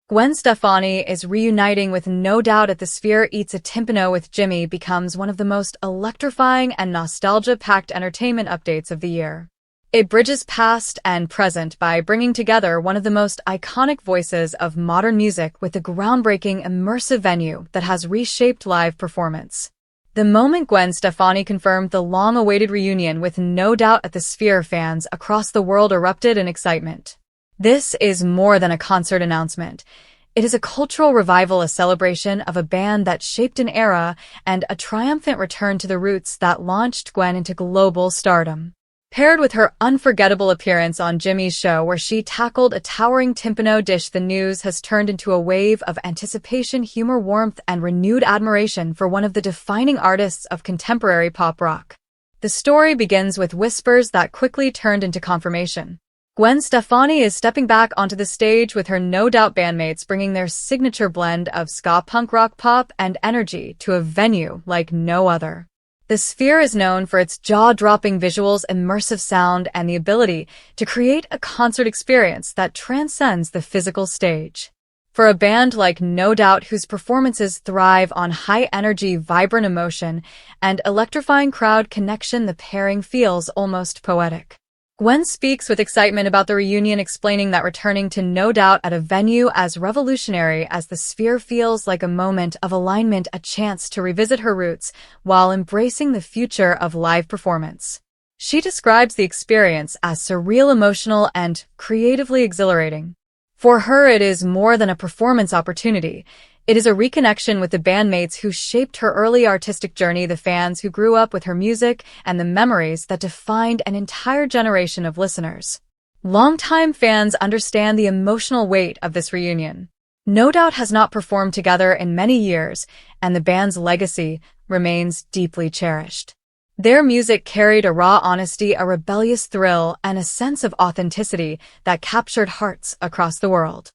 Gwen Stefani is reuniting with No Doubt at the Sphere Eats a Timpano with Jimmy becomes one of the most electrifying and nostalgia-packed entertainment updates of the year. It bridges past and present by bringing together one of the most iconic voices of modern music with a groundbreaking, immersive venue that has reshaped live performance. The moment Gwen Stefani confirmed the long-awaited reunion with No Doubt at the Sphere, fans across the world erupted in excitement. This is more than a concert announcement. It is a cultural revival, a celebration of a band that shaped an era, and a triumphant return to the roots that launched Gwen into global stardom. Paired with her unforgettable appearance on Jimmy's show where she tackled a towering timpano dish, the news has turned into a wave of anticipation, humor, warmth, and renewed admiration for one of the defining artists of contemporary pop rock. The story begins with whispers that quickly turned into confirmation. Gwen Stefani is stepping back onto the stage with her No Doubt bandmates, bringing their signature blend of ska, punk rock, pop, and energy to a venue like no other. The Sphere is known for its jaw-dropping visuals, immersive sound, and the ability to create a concert experience that transcends the physical stage. For a band like No Doubt, whose performances thrive on high-energy, vibrant emotion, and electrifying crowd connection, the pairing feels almost poetic. Gwen speaks with excitement about the reunion, explaining that returning to No Doubt at a venue as revolutionary as the Sphere feels like a moment of alignment, a chance to revisit her roots while embracing the future of live performance. She describes the experience as surreal, emotional, and creatively exhilarating. For her, it is more than a performance opportunity. It is a reconnection with the bandmates who shaped her early artistic journey, the fans who grew up with her music, and the memories that defined an entire generation of listeners. Longtime fans understand the emotional weight of this reunion. No Doubt has not performed together in many years, and the band's legacy remains deeply cherished. Their music carried a raw honesty, a rebellious thrill, and a sense of authenticity that captured hearts across the world.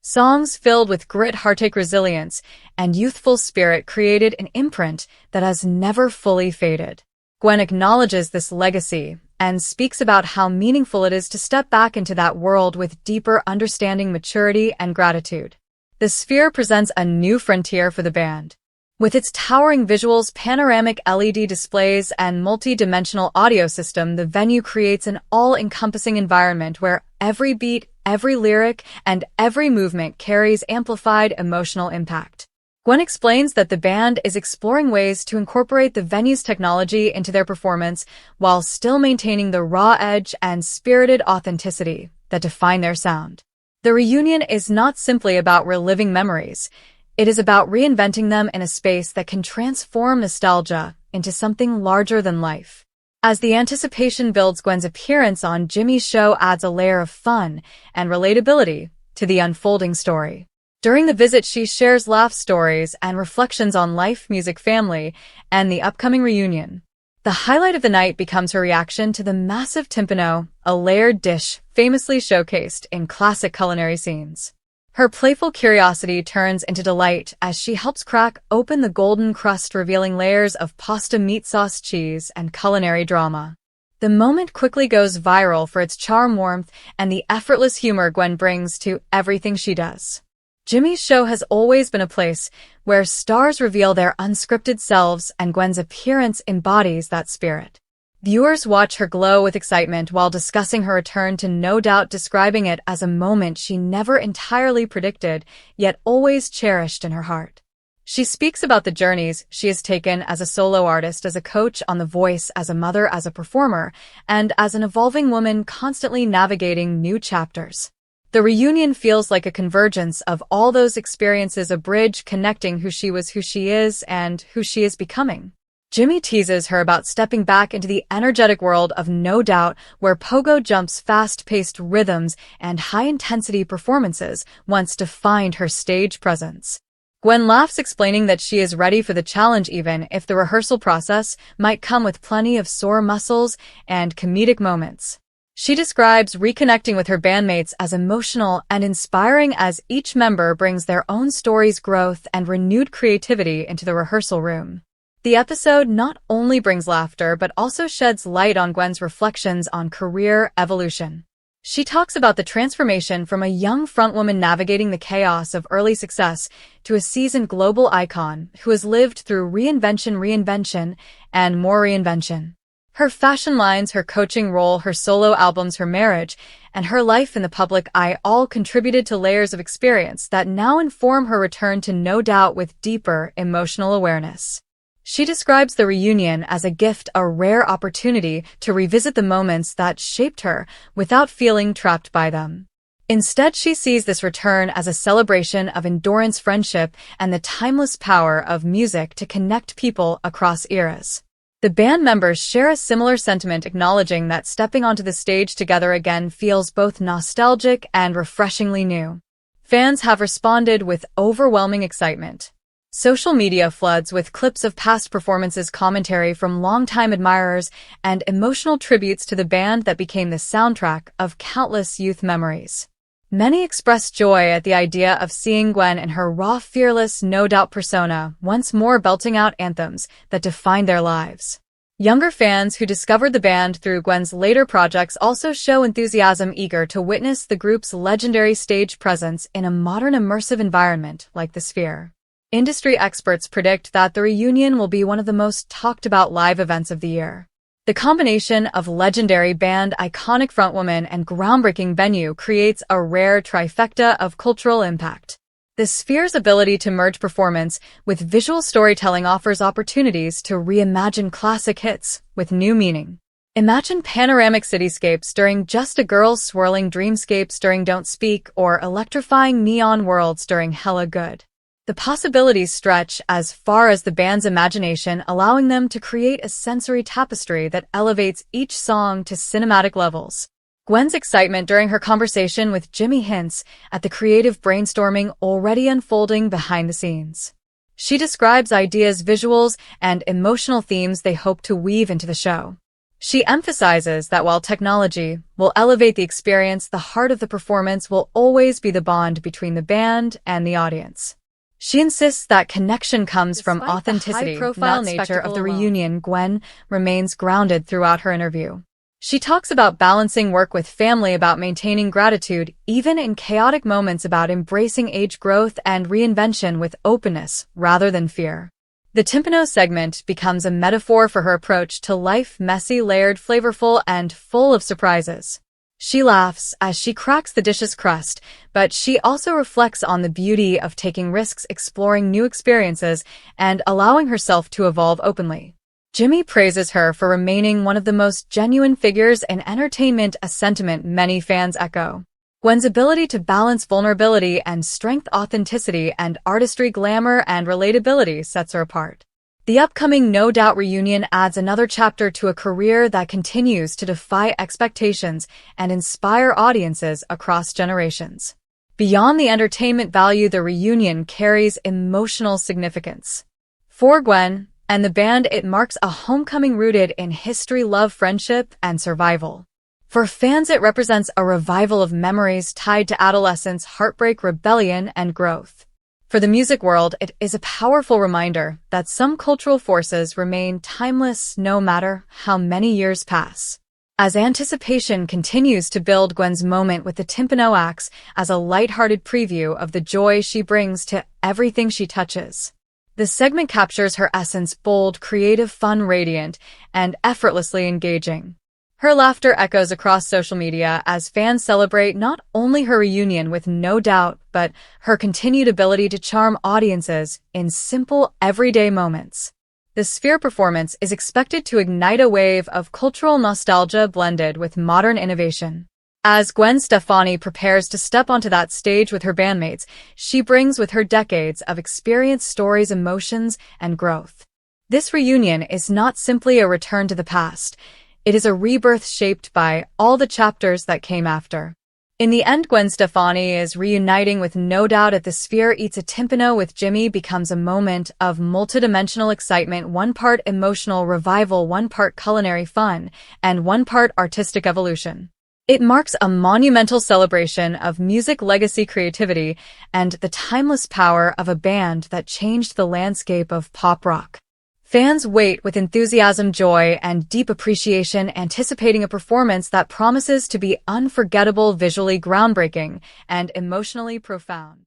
Songs filled with grit, heartache, resilience, and youthful spirit created an imprint that has never fully faded. Gwen acknowledges this legacy and speaks about how meaningful it is to step back into that world with deeper understanding, maturity, and gratitude. The Sphere presents a new frontier for the band. With its towering visuals, panoramic LED displays, and multi-dimensional audio system, the venue creates an all-encompassing environment where every beat, every lyric, and every movement carries amplified emotional impact. Gwen explains that the band is exploring ways to incorporate the venue's technology into their performance while still maintaining the raw edge and spirited authenticity that define their sound. The reunion is not simply about reliving memories. It is about reinventing them in a space that can transform nostalgia into something larger than life. As the anticipation builds, Gwen's appearance on Jimmy's show adds a layer of fun and relatability to the unfolding story. During the visit, she shares laugh stories and reflections on life, music, family, and the upcoming reunion. The highlight of the night becomes her reaction to the massive timpano, a layered dish famously showcased in classic culinary scenes. Her playful curiosity turns into delight as she helps crack open the golden crust, revealing layers of pasta, meat sauce, cheese, and culinary drama. The moment quickly goes viral for its charm, warmth, and the effortless humor Gwen brings to everything she does. Jimmy's show has always been a place where stars reveal their unscripted selves, and Gwen's appearance embodies that spirit. Viewers watch her glow with excitement while discussing her return to No Doubt, describing it as a moment she never entirely predicted, yet always cherished in her heart. She speaks about the journeys she has taken as a solo artist, as a coach on The Voice, as a mother, as a performer, and as an evolving woman constantly navigating new chapters. The reunion feels like a convergence of all those experiences, a bridge connecting who she was, who she is, and who she is becoming. Jimmy teases her about stepping back into the energetic world of No Doubt, where pogo jumps, fast-paced rhythms, and high-intensity performances once defined her stage presence. Gwen laughs, explaining that she is ready for the challenge, even if the rehearsal process might come with plenty of sore muscles and comedic moments. She describes reconnecting with her bandmates as emotional and inspiring as each member brings their own stories, growth, and renewed creativity into the rehearsal room. The episode not only brings laughter but also sheds light on Gwen's reflections on career evolution. She talks about the transformation from a young frontwoman navigating the chaos of early success to a seasoned global icon who has lived through reinvention, and more reinvention. Her fashion lines, her coaching role, her solo albums, her marriage, and her life in the public eye all contributed to layers of experience that now inform her return to No Doubt with deeper emotional awareness. She describes the reunion as a gift, a rare opportunity to revisit the moments that shaped her without feeling trapped by them. Instead, she sees this return as a celebration of endurance, friendship, and the timeless power of music to connect people across eras. The band members share a similar sentiment, acknowledging that stepping onto the stage together again feels both nostalgic and refreshingly new. Fans have responded with overwhelming excitement. Social media floods with clips of past performances, commentary from longtime admirers, and emotional tributes to the band that became the soundtrack of countless youth memories. Many expressed joy at the idea of seeing Gwen in her raw, fearless, No Doubt persona, once more belting out anthems that defined their lives. Younger fans who discovered the band through Gwen's later projects also show enthusiasm, eager to witness the group's legendary stage presence in a modern immersive environment like the Sphere. Industry experts predict that the reunion will be one of the most talked about live events of the year. The combination of legendary band, iconic frontwoman, and groundbreaking venue creates a rare trifecta of cultural impact. The Sphere's ability to merge performance with visual storytelling offers opportunities to reimagine classic hits with new meaning. Imagine panoramic cityscapes during Just a Girl's swirling dreamscapes during Don't Speak, or electrifying neon worlds during Hella Good. The possibilities stretch as far as the band's imagination, allowing them to create a sensory tapestry that elevates each song to cinematic levels. Gwen's excitement during her conversation with Jimmy hints at the creative brainstorming already unfolding behind the scenes. She describes ideas, visuals, and emotional themes they hope to weave into the show. She emphasizes that while technology will elevate the experience, the heart of the performance will always be the bond between the band and the audience. She insists that connection comes from authenticity, not high-profile nature of the reunion. Gwen remains grounded throughout her interview. She talks about balancing work with family, about maintaining gratitude, even in chaotic moments, about embracing age growth and reinvention with openness rather than fear. The Timpano segment becomes a metaphor for her approach to life, messy, layered, flavorful, and full of surprises. She laughs as she cracks the dish's crust, but she also reflects on the beauty of taking risks, exploring new experiences, and allowing herself to evolve openly. Jimmy praises her for remaining one of the most genuine figures in entertainment, a sentiment many fans echo. Gwen's ability to balance vulnerability and strength, authenticity and artistry, glamour and relatability sets her apart. The upcoming No Doubt reunion adds another chapter to a career that continues to defy expectations and inspire audiences across generations. Beyond the entertainment value, the reunion carries emotional significance. For Gwen and the band, it marks a homecoming rooted in history, love, friendship, and survival. For fans, it represents a revival of memories tied to adolescence, heartbreak, rebellion, and growth. For the music world, it is a powerful reminder that some cultural forces remain timeless no matter how many years pass. As anticipation continues to build, Gwen's moment with the Timpano acts as a lighthearted preview of the joy she brings to everything she touches. The segment captures her essence: bold, creative, fun, radiant, and effortlessly engaging. Her laughter echoes across social media as fans celebrate not only her reunion with No Doubt, but her continued ability to charm audiences in simple, everyday moments. The Sphere performance is expected to ignite a wave of cultural nostalgia blended with modern innovation. As Gwen Stefani prepares to step onto that stage with her bandmates, she brings with her decades of experience, stories, emotions, and growth. This reunion is not simply a return to the past. It is a rebirth shaped by all the chapters that came after. In the end, Gwen Stefani is reuniting with No Doubt at the Sphere. Eats a Timpano with Jimmy becomes a moment of multidimensional excitement, one part emotional revival, one part culinary fun, and one part artistic evolution. It marks a monumental celebration of music, legacy, creativity, and the timeless power of a band that changed the landscape of pop rock. Fans wait with enthusiasm, joy, and deep appreciation, anticipating a performance that promises to be unforgettable, visually groundbreaking, and emotionally profound.